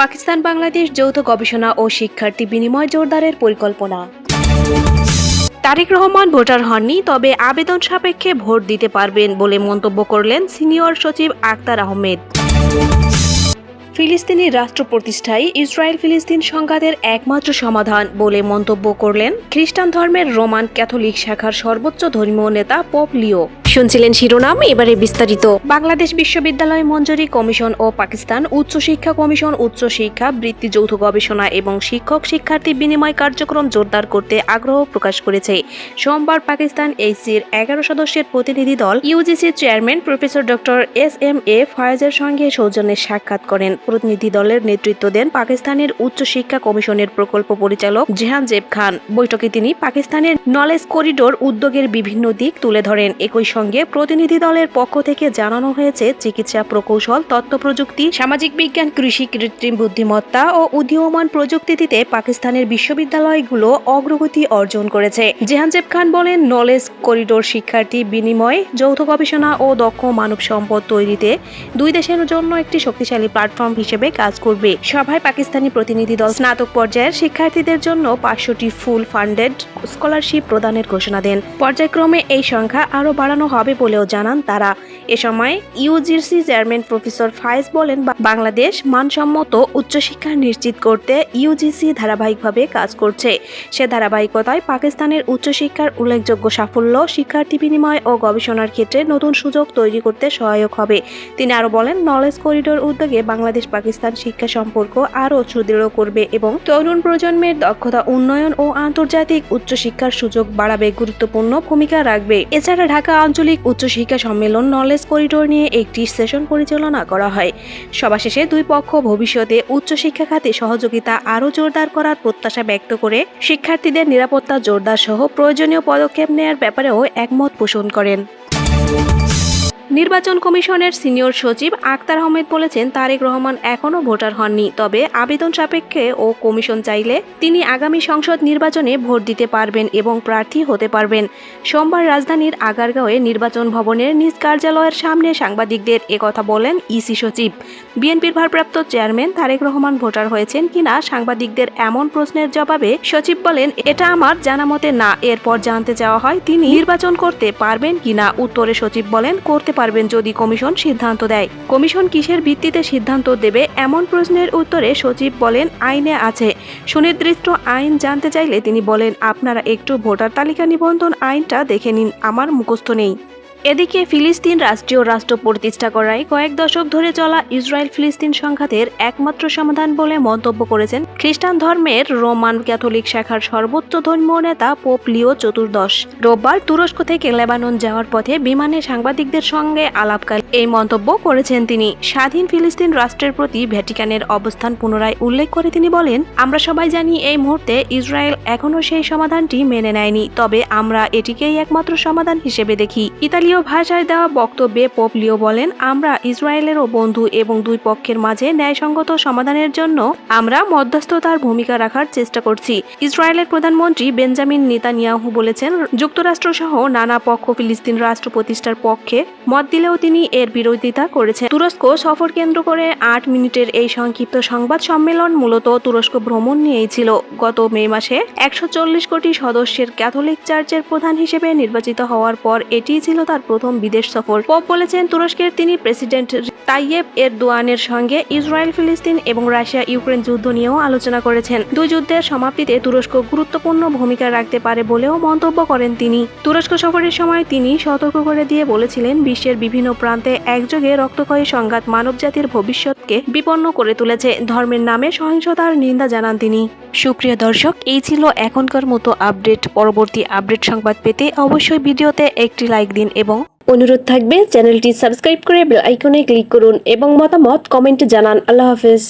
পাকিস্তান বাংলাদেশ যৌথ গবেষণা ও শিক্ষার্থী বিনিময় জোরদারের পরিকল্পনা। তারেক রহমান ভোটার হননি, তবে আবেদন সাপেক্ষে ভোট দিতে পারবেন বলে মন্তব্য করলেন সিনিয়র সচিব আক্তার আহমেদ। ফিলিস্তিনি রাষ্ট্র প্রতিষ্ঠায় ইসরায়েল ফিলিস্তিন সংঘাতের একমাত্র সমাধান বলে মন্তব্য করলেন খ্রিস্টান ধর্মের রোমান ক্যাথলিক শাখার সর্বোচ্চ ধর্মীয় নেতা পোপ লিও। শুনছিলেন শিরোনাম, এবারে বিস্তারিত। বাংলাদেশ বিশ্ববিদ্যালয় মঞ্জুরি কমিশন ও পাকিস্তান উচ্চশিক্ষা কমিশন উচ্চশিক্ষা বৃত্তি যৌথ গবেষণা এবং শিক্ষক শিক্ষার্থী বিনিময় কার্যক্রম জোরদার করতে আগ্রহ প্রকাশ করেছে। সোমবার পাকিস্তান এইচসির 11 সদস্যের প্রতিনিধি দল ইউজিসির চেয়ারম্যান প্রফেসর ডক্টর এস.এম.এ ফয়েজের সঙ্গে সৌজন্যে সাক্ষাৎ করেন। প্রতিনিধি দলের নেতৃত্ব দেন পাকিস্তানের উচ্চশিক্ষা কমিশনের প্রকল্প পরিচালক জাহানজেব খান। বৈঠকে তিনি পাকিস্তানের নলেজ করিডোর উদ্যোগের বিভিন্ন দিক তুলে ধরেন। একই সঙ্গে প্রতিনিধি দলের পক্ষ থেকে জানানো হয়েছে চিকিৎসা প্রকৌশল, তথ্য প্রযুক্তি, সামাজিক বিজ্ঞান, কৃষি, কৃত্রিম বুদ্ধিমত্তা ও উদীয়মান প্রযুক্তিতে পাকিস্তানের বিশ্ববিদ্যালয়গুলো অগ্রগতি অর্জন করেছে। জাহানজেব খান বলেন, নলেজ করিডোর শিক্ষার্থী বিনিময়, যৌথ গবেষণা ও দক্ষ মানব সম্পদ তৈরিতে দুই দেশের জন্য একটি শক্তিশালী প্ল্যাটফর্ম হিসেবে কাজ করবে। সভায় পাকিস্তানি প্রতিনিধি দল স্নাতক পর্যায়ের শিক্ষার্থীদের জন্য 500টি ফুল ফান্ডেড স্কলারশিপ প্রদানের ঘোষণা দেন। পর্যায়ক্রমে এই সংখ্যা আরও বাড়ানো হবে বলেও জানান তারা। এ সময় ইউজিসি চেয়ারম্যান প্রফেসর ফায়েজ বলেন, বাংলাদেশ মানসম্মত উচ্চশিক্ষা নিশ্চিত করতে ইউজিসি ধারাবাহিকভাবে কাজ করছে। সে ধারাবাহিকতায় পাকিস্তানের উচ্চশিক্ষার উল্লেখযোগ্য সাফল্য শিক্ষার্থী বিনিময় ও গবেষণার ক্ষেত্রে নতুন সুযোগ তৈরি করতে সহায়ক হবে। তিনি আরও বলেন, নলেজ করিডোর উদ্যোগে বাংলাদেশ পাকিস্তান শিক্ষা সম্পর্ক আরও সুদৃঢ় করবে এবং তরুণ প্রজন্মের দক্ষতা উন্নয়ন ও আন্তর্জাতিক উচ্চশিক্ষার সুযোগ বাড়াবে গুরুত্বপূর্ণ ভূমিকা রাখবে। এছাড়া ঢাকা আঞ্চলিক উচ্চশিক্ষা সম্মেলন নলেজ করিডোর নিয়ে একটি সেশন পরিচালনা করা হয়। সভা শেষে দুই পক্ষ ভবিষ্যতে উচ্চশিক্ষা খাতে সহযোগিতা আরও জোরদার করার প্রত্যাশা ব্যক্ত করে শিক্ষার্থীদের নিরাপত্তা জোরদার সহ প্রয়োজনীয় পদক্ষেপ নেয়ার ব্যাপারেও একমত পোষণ করেন। নির্বাচন কমিশনের সিনিয়র সচিব আক্তার আহমেদ বলেছেন, তারেক রহমান এখনও ভোটার হননি, তবে আবেদন সাপেক্ষে ও কমিশন চাইলে তিনি আগামী সংসদ নির্বাচনে ভোট দিতে পারবেন এবং প্রার্থী হতে পারবেন। সোমবার রাজধানীর আগারগাঁওয়ে নির্বাচন ভবনের নিজ কার্যালয়ের সামনে সাংবাদিকদের একথা বলেন ইসি সচিব। বিএনপির ভারপ্রাপ্ত চেয়ারম্যান তারেক রহমান ভোটার হয়েছেন কিনা সাংবাদিকদের এমন প্রশ্নের জবাবে সচিব বলেন, এটা আমার জানামতে না। এরপর জানতে চাওয়া হয় তিনি নির্বাচন করতে পারবেন কিনা। উত্তরে সচিব বলেন, করতে পারবেন যদি কমিশন সিদ্ধান্ত দেয়। কমিশন কিসের ভিত্তিতে সিদ্ধান্ত দেবে এমন প্রশ্নের উত্তরে সচিব বলেন, আইনে আছে। সুনির্দিষ্ট আইন জানতে চাইলে তিনি বলেন, আপনারা একটু ভোটার তালিকা নিবন্ধন আইনটা দেখে নিন, আমার মুখস্থ নেই। এদিকে ফিলিস্তিন রাষ্ট্রীয় রাষ্ট্র প্রতিষ্ঠা করায় কয়েক দশক ধরে চলা ইসরায়েল ফিলিস্তিন সংঘাতের একমাত্র সমাধান বলে মন্তব্য করেছেন খ্রিস্টান ধর্মের রোমান ক্যাথলিক শাখার সর্বোচ্চ ধর্মীয় নেতা পোপ লিও চতুর্দশ। রোববার তুরস্ক থেকে লেবানন যাওয়ার পথে বিমানে সাংবাদিকদের সঙ্গে আলাপকালে এই মন্তব্য করেছেন তিনি। স্বাধীন ফিলিস্তিন রাষ্ট্রের প্রতি ভ্যাটিকানের অবস্থান পুনরায় উল্লেখ করে তিনি বলেন, আমরা সবাই জানি এই মুহূর্তে ইসরায়েল এখনও সেই সমাধানটি মেনে নেয়নি, তবে আমরা এটিকেই একমাত্র সমাধান হিসেবে দেখি। ইতালীয় ভাষায় দেওয়া বক্তব্যে পোপ লিও বলেন, আমরা ইসরায়েলেরও বন্ধু এবং দুই পক্ষের মাঝে ন্যায়সঙ্গত সমাধানের জন্য আমরা মধ্যস্থতার ভূমিকা রাখার চেষ্টা করছি। ইসরায়েলের প্রধানমন্ত্রী বেঞ্জামিন নেতানিয়াহু বলেছেন, যুক্তরাষ্ট্র সহ নানা পক্ষ ফিলিস্তিন রাষ্ট্র প্রতিষ্ঠার পক্ষে মত দিলেও তিনি এর বিরোধিতা করেছেন। তুরস্ক সফর কেন্দ্র করে 8 মিনিটের এই সংক্ষিপ্ত সংবাদ সম্মেলন মূলত তুরস্ক ভ্রমণ নিয়েই ছিল। গত মে মাসে 140 কোটি সদস্যের ক্যাথলিক চার্চের প্রধান হিসেবে নির্বাচিত হওয়ার পর এটিই ছিল তার প্রথম বিদেশ সফর। পোপ বলেছেন, তুরস্কের তিনি প্রেসিডেন্ট তাইয়েব এরদোয়ানের সঙ্গে ইসরায়েল ফিলিস্তিন এবং রাশিয়া ইউক্রেন যুদ্ধ নিয়েও আলোচনা করেছেন। দুই যুদ্ধের সমাপ্তিতে তুরস্ক গুরুত্বপূর্ণ ভূমিকা রাখতে পারে বলেও মন্তব্য করেন তিনি। তুরস্ক সফরের সময় তিনি সতর্ক করে দিয়ে বলেছিলেন, বিশ্বের বিভিন্ন প্রান্তে একযোগে রক্তক্ষয়ী সংঘাত মানবজাতির ভবিষ্যৎকে বিপন্ন করে তুলেছে। ধর্মের নামে সহিংসতার নিন্দা জানান তিনি। সুপ্রিয় দর্শক, এই ছিল এখনকার মতো আপডেট। পরবর্তী আপডেট সংবাদ পেতে অবশ্যই ভিডিওতে একটি লাইক দিন এবং অনুরোধ থাকবে চ্যানেলটি সাবস্ক্রাইব করে বেল আইকনে ক্লিক করুন এবং মতামত কমেন্টে জানান। আল্লাহ হাফেজ।